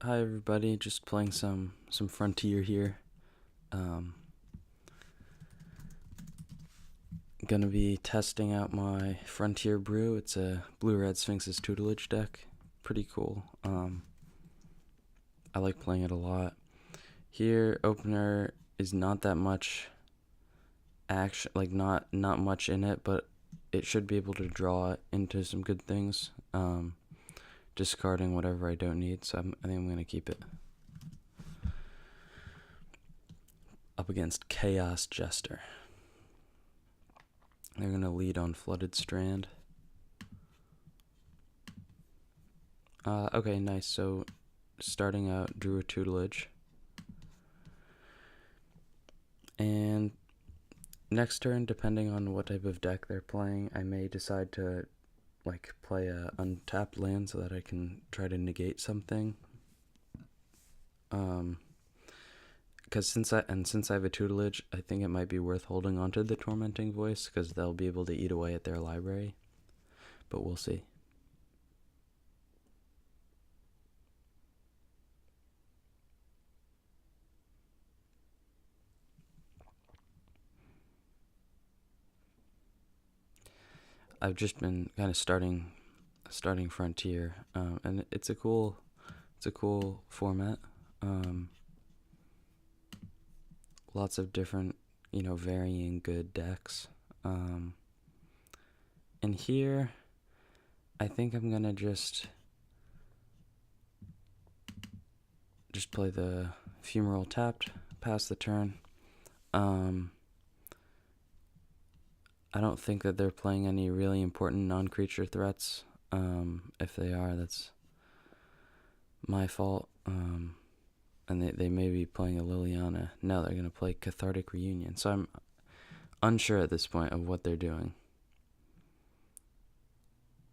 Hi everybody, just playing some Frontier here. Gonna be testing out my Frontier brew. It's a blue-red Sphinx's Tutelage deck. Pretty cool. I like playing it a lot. Here, opener is not that much action, like not much in it, but it should be able to draw into some good things. Discarding whatever I don't need, so I think I'm gonna keep it. Up against Chaos Jester. They're going to lead on Flooded Strand. Okay, nice. So, starting out, drew a Tutelage. And next turn, depending on what type of deck they're playing, I may decide to play a untapped land so that I can try to negate something. Because since I have a Tutelage, I think it might be worth holding onto the Tormenting Voice because they'll be able to eat away at their library. But we'll see. I've just been kind of starting Frontier, and it's a cool format. Lots of different, varying good decks. And here, I think I'm gonna just play the Fumarole tapped, pass the turn. I don't think that they're playing any really important non-creature threats. If they are, that's my fault. And they may be playing a Liliana. No, they're going to play Cathartic Reunion. So I'm unsure at this point of what they're doing.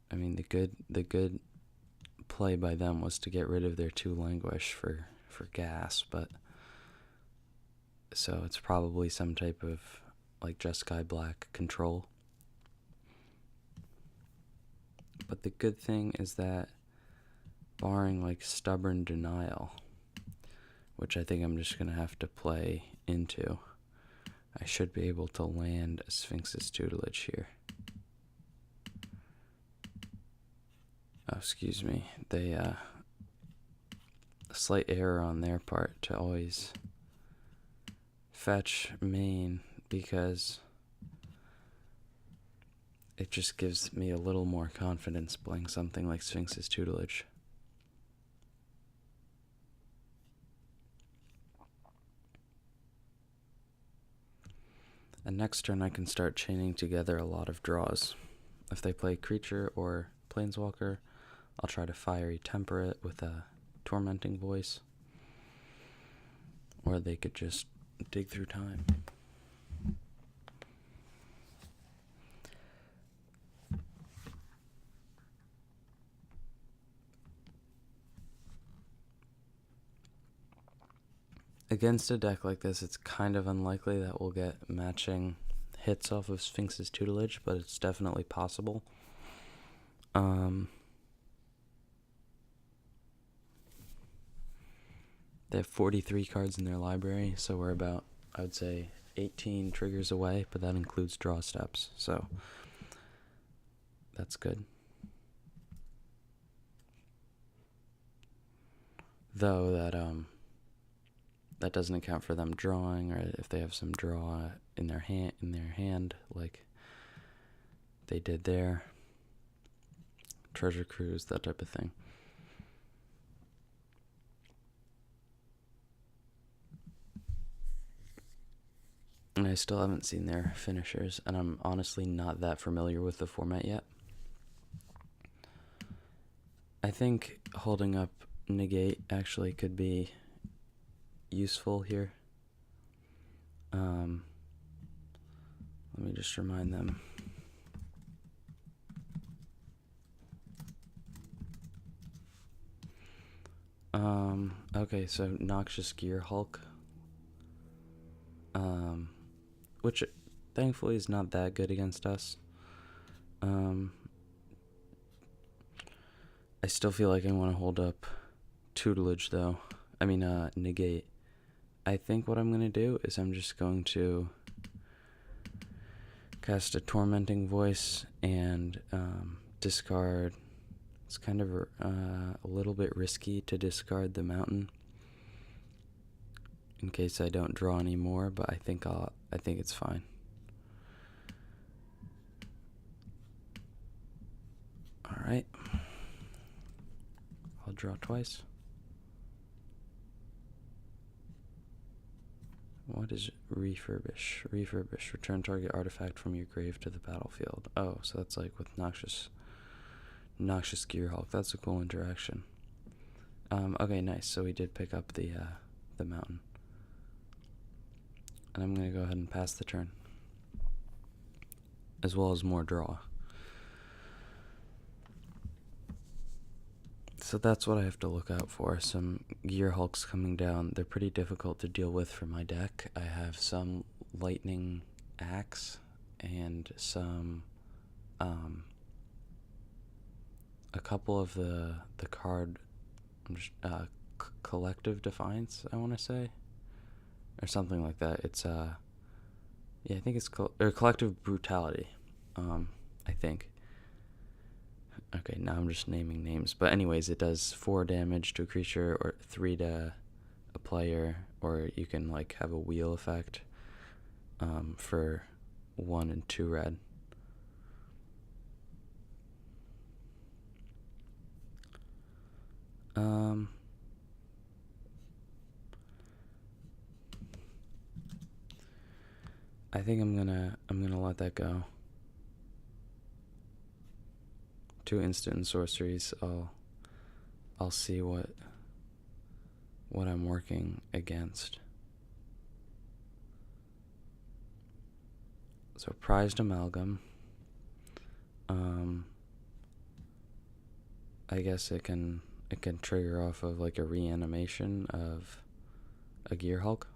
I mean, the good play by them was to get rid of their 2 Languish for gas, but so it's probably some type of Jeskai Black control. But the good thing is that, barring Stubborn Denial, which I think I'm just going to have to play into, I should be able to land a Sphinx's Tutelage here. Oh, excuse me. They, a slight error on their part to always fetch main, because it just gives me a little more confidence playing something like Sphinx's Tutelage. And next turn I can start chaining together a lot of draws. If they play creature or planeswalker, I'll try to Fiery Temper it with a Tormenting Voice. Or they could just dig through time. Against a deck like this, it's kind of unlikely that we'll get matching hits off of Sphinx's Tutelage, but it's definitely possible. They have 43 cards in their library, so we're about, I would say, 18 triggers away, but that includes draw steps, so that's good. Though that doesn't account for them drawing, or if they have some draw in their hand like they did there. Treasure Cruise, that type of thing. And I still haven't seen their finishers, and I'm honestly not that familiar with the format yet. I think holding up negate actually could be useful here. Let me just remind them. Okay, so Noxious Gearhulk, which thankfully is not that good against us. I still feel like I want to hold up tutelage though. I mean, negate. I think what I'm going to do is I'm just going to cast a tormenting voice and discard. It's kind of a little bit risky to discard the mountain in case I don't draw any more, but I think it's fine. All right. I'll draw twice. What is refurbish? Refurbish. Return target artifact from your grave to the battlefield. Oh, so that's like with noxious Gearhulk. That's a cool interaction. Okay, nice. So we did pick up the mountain, and I'm gonna go ahead and pass the turn, as well as more draw. So that's what I have to look out for. Some Gearhulks coming down. They're pretty difficult to deal with for my deck. I have some lightning axe and some a couple of the card collective defiance, I want to say, or something like that. It's yeah, I think it's or collective brutality. I think. Okay, now I'm just naming names. But anyways, it does 4 damage to a creature or 3 to a player, or you can like have a wheel effect for 1 and 2 red. I think I'm gonna let that go. 2 instant and sorceries. I'll see what I'm working against. So Prized Amalgam. I guess it can trigger off of like a reanimation of a Gearhulk.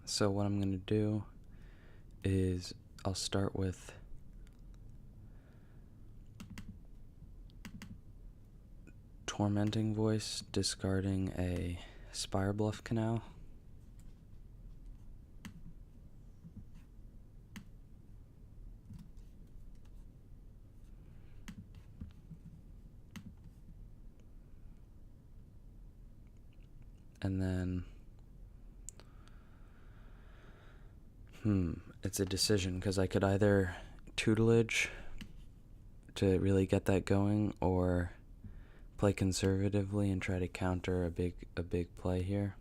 So what I'm going to do is I'll start with Tormenting Voice, discarding a Spire Bluff Canal. And then it's a decision, because I could either tutelage to really get that going, or play conservatively and try to counter a big play here.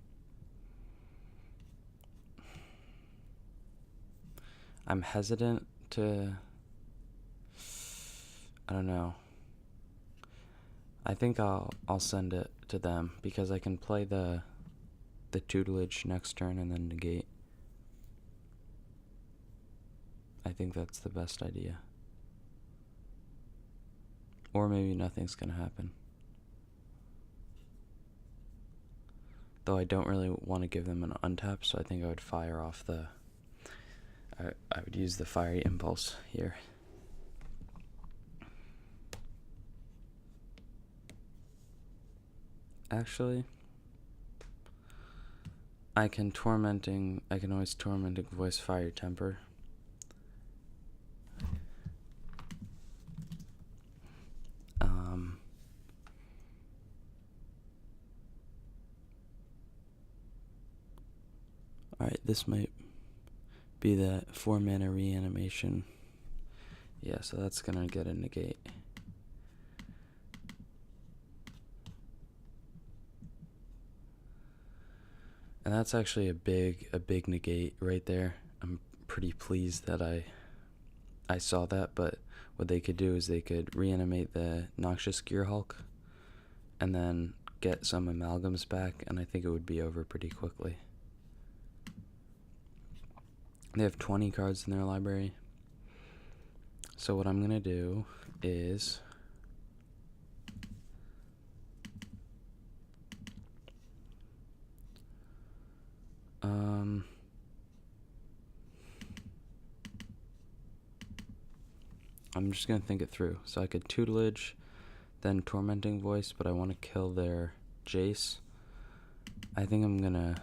I'm hesitant to, I don't know. I think I'll send it to them, because I can play the tutelage next turn and then negate. I think that's the best idea. Or maybe nothing's gonna happen. Though I don't really want to give them an untap, so I think I would fire off I would use the fiery impulse here. Actually, I can always tormenting voice fire temper. Alright, this might be that 4 mana reanimation. Yeah, so that's gonna get a negate. And that's actually a big negate right there. I'm pretty pleased that I saw that, but what they could do is they could reanimate the noxious Gearhulk and then get some amalgams back, and I think it would be over pretty quickly. They have 20 cards in their library. So what I'm gonna do is I'm just gonna think it through. So I could Tutelage, then Tormenting Voice, but I want to kill their Jace. I think I'm gonna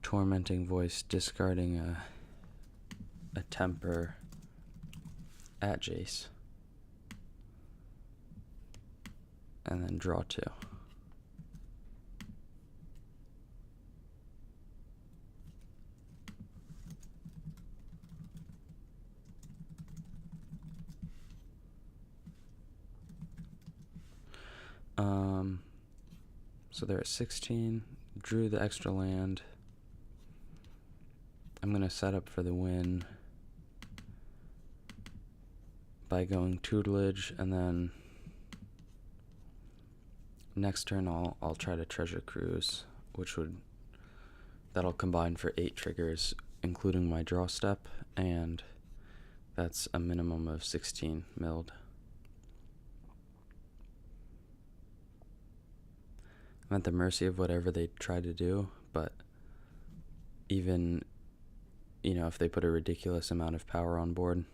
Tormenting Voice, discarding a Temper at Jace, and then draw 2. So they're at 16, drew the extra land. I'm going to set up for the win by going Tutelage, and then next turn I'll try to Treasure Cruise, that'll combine for 8 triggers, including my draw step, and that's a minimum of 16 milled. I'm at the mercy of whatever they try to do, but even, if they put a ridiculous amount of power on board,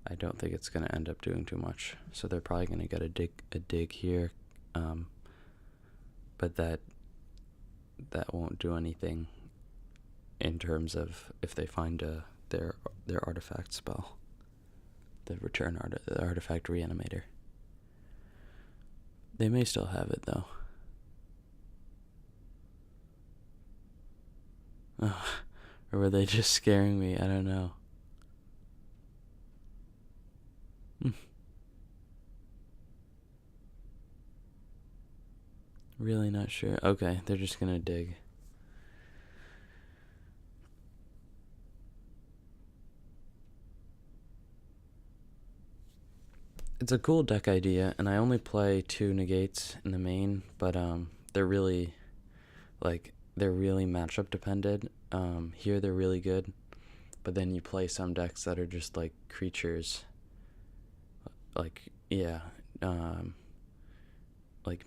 I don't think it's going to end up doing too much. So they're probably going to get a dig here, but that won't do anything in terms of if they find their artifact spell, the artifact Reanimator. They may still have it though. Oh, or were they just scaring me? I don't know. Really not sure. Okay, they're just gonna dig. It's a cool deck idea, and I only play 2 negates in the main, but they're really matchup dependent. Here they're really good, but then you play some decks that are just like creatures, like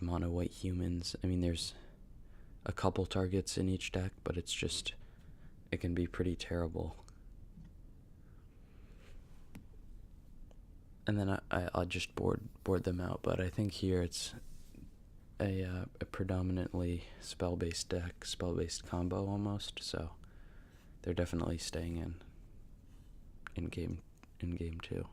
mono white humans. I mean, there's a couple targets in each deck, but it can be pretty terrible. And then I'll just board them out, but I think here it's a predominantly spell-based deck, spell-based combo almost, so they're definitely staying in game 2.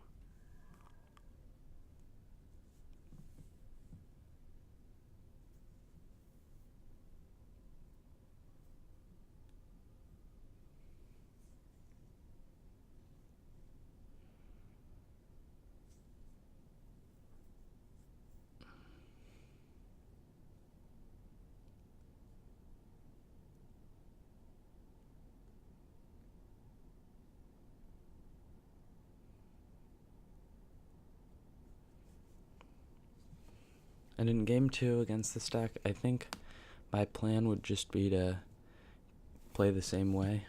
And in game 2 against this deck, I think my plan would just be to play the same way.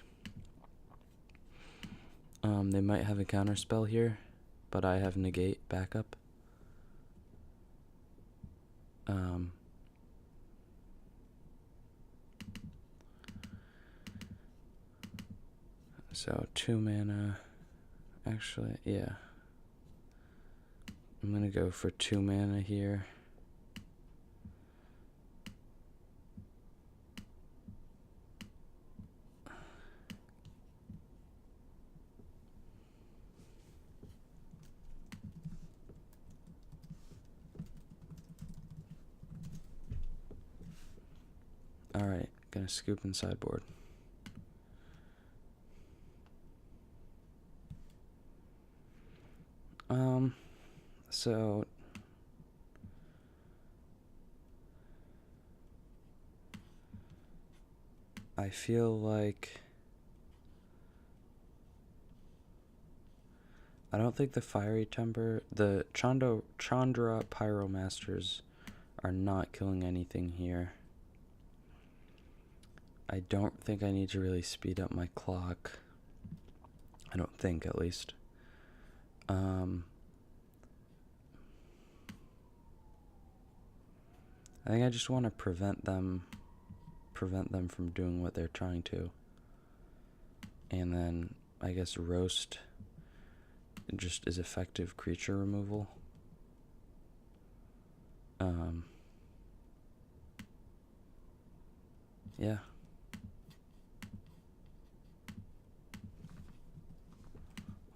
They might have a counter spell here, but I have negate backup. So 2 mana. Actually, yeah. I'm gonna go for 2 mana here. Alright, gonna scoop in sideboard. So I feel like I don't think the Fiery Temper, the Chandra Pyromasters are not killing anything here. I don't think I need to really speed up my clock. I don't think, at least. I think I just want to prevent them prevent them from doing what they're trying to. And then I guess roast just is effective creature removal. Yeah.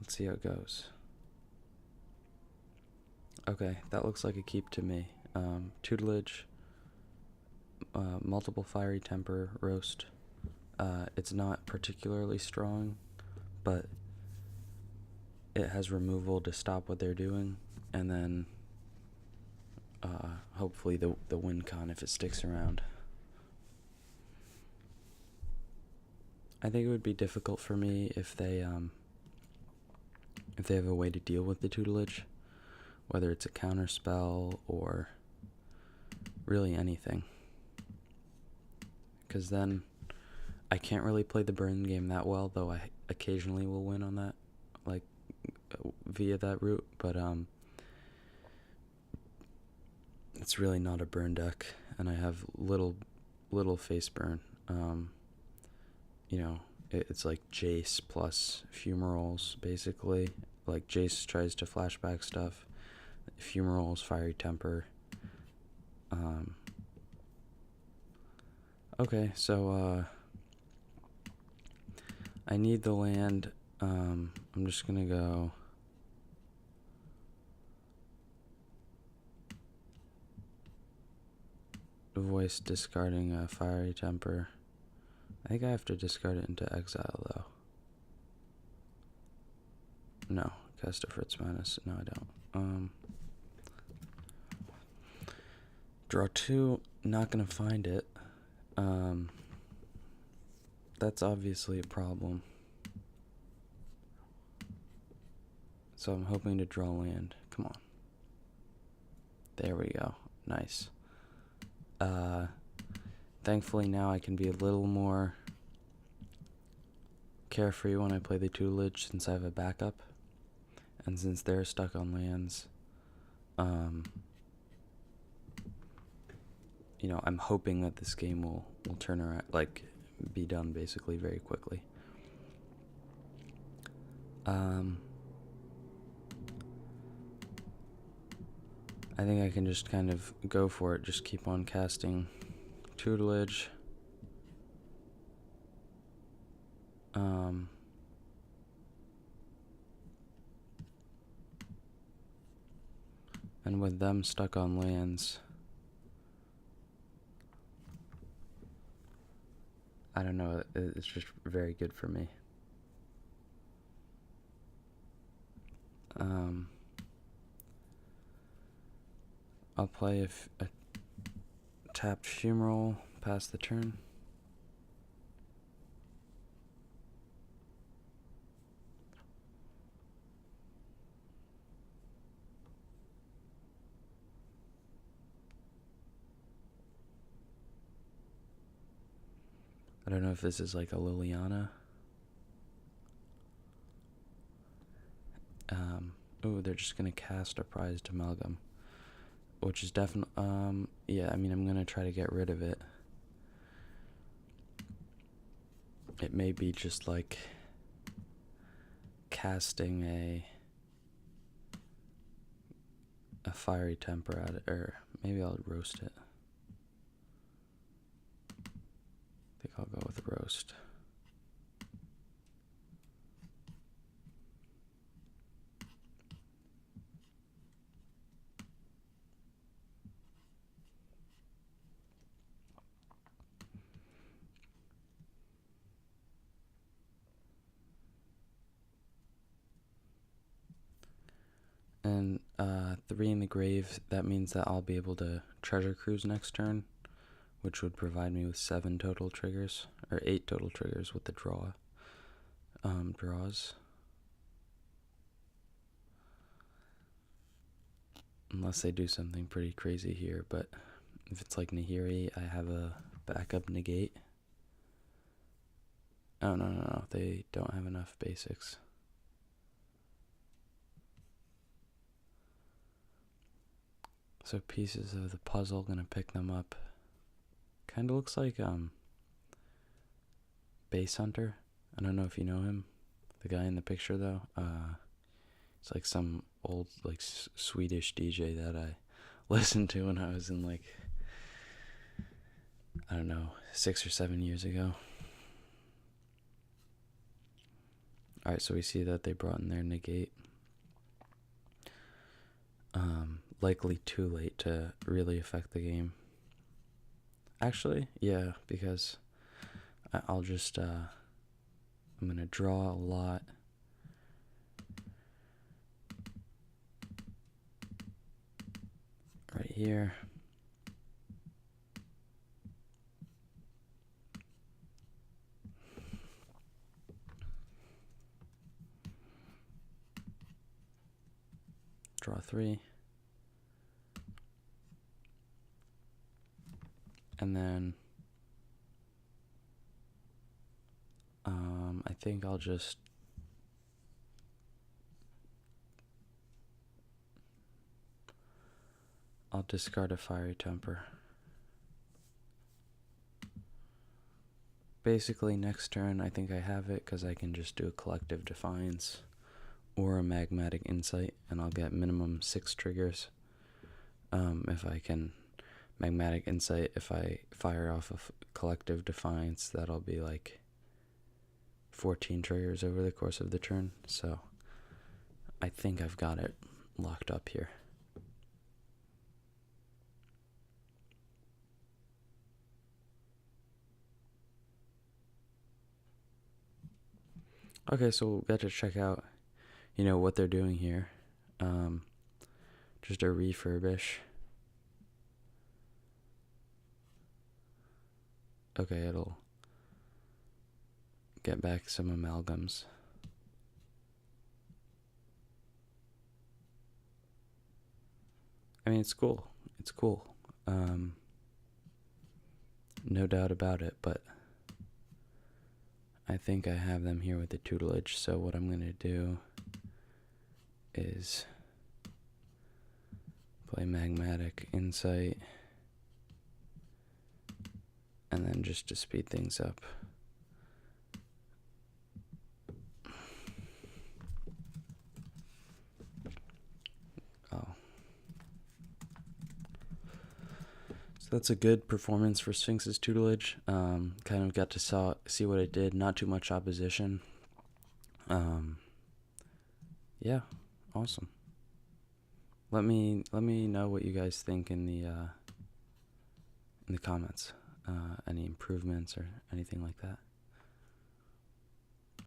Let's see how it goes. Okay, that looks like a keep to me. Tutelage, multiple fiery temper, roast. It's not particularly strong, but it has removal to stop what they're doing, and then hopefully the win con if it sticks around. I think it would be difficult for me if they have a way to deal with the tutelage, whether it's a counter spell or really anything. Because then I can't really play the burn game that well, though I occasionally will win on that, like via that route, but it's really not a burn deck, and I have little face burn. You know, it's like Jace plus fumaroles, basically. Like Jace tries to flashback stuff, fumaroles, fiery temper. Okay, so I need the land. I'm just gonna go voice discarding a fiery temper. I think I have to discard it into exile, though. No, cast a Fritz minus. No, I don't. Draw 2, not gonna find it. That's obviously a problem. So I'm hoping to draw land. Come on. There we go. Nice. Thankfully now I can be a little more carefree when I play the tutelage, since I have a backup, and since they're stuck on lands. You know, I'm hoping that this game will turn around, like, be done basically very quickly. I think I can just kind of go for it, just keep on casting tutelage. And with them stuck on lands, I don't know, it's just very good for me. I'll play a tapped fumarole, pass the turn. I don't know if this is like a Liliana. Ooh, they're just gonna cast a Prized Amalgam, which is definitely, yeah, I mean, I'm gonna try to get rid of it. It may be just like casting a fiery temper at it, or maybe I'll roast it. I think I'll go with roast. And 3 in the grave, that means that I'll be able to treasure cruise next turn, which would provide me with 7 total triggers, or 8 total triggers with the draws. Unless they do something pretty crazy here, but if it's like Nahiri, I have a backup negate. Oh, no, they don't have enough basics. So pieces of the puzzle, gonna pick them up. Kinda looks like Bass Hunter. I don't know if you know him. The guy in the picture, though. It's like some old, like, Swedish DJ that I listened to when I was in, like, I don't know, 6 or 7 years ago. Alright, so we see that they brought in their negate. Likely too late to really affect the game. Actually, yeah, because I'll just, I'm gonna draw a lot. Right here. Draw 3. And then I think I'll discard a fiery temper. Basically next turn I think I have it because I can just do a collective defiance or a magmatic insight and I'll get minimum 6 triggers. If I can magmatic insight, if I fire off a collective defiance, that'll be like 14 triggers over the course of the turn. So I think I've got it locked up here. Okay, so we'll get to check out, what they're doing here. Just a refurbish. Okay, it'll get back some amalgams. I mean, it's cool. It's cool. No doubt about it, but I think I have them here with the tutelage, so what I'm going to do is play magmatic insight, and then just to speed things up. So that's a good performance for Sphinx's tutelage. Kind of got to see what it did. Not too much opposition. Yeah, awesome. Let me know what you guys think in the comments. Any improvements or anything like that.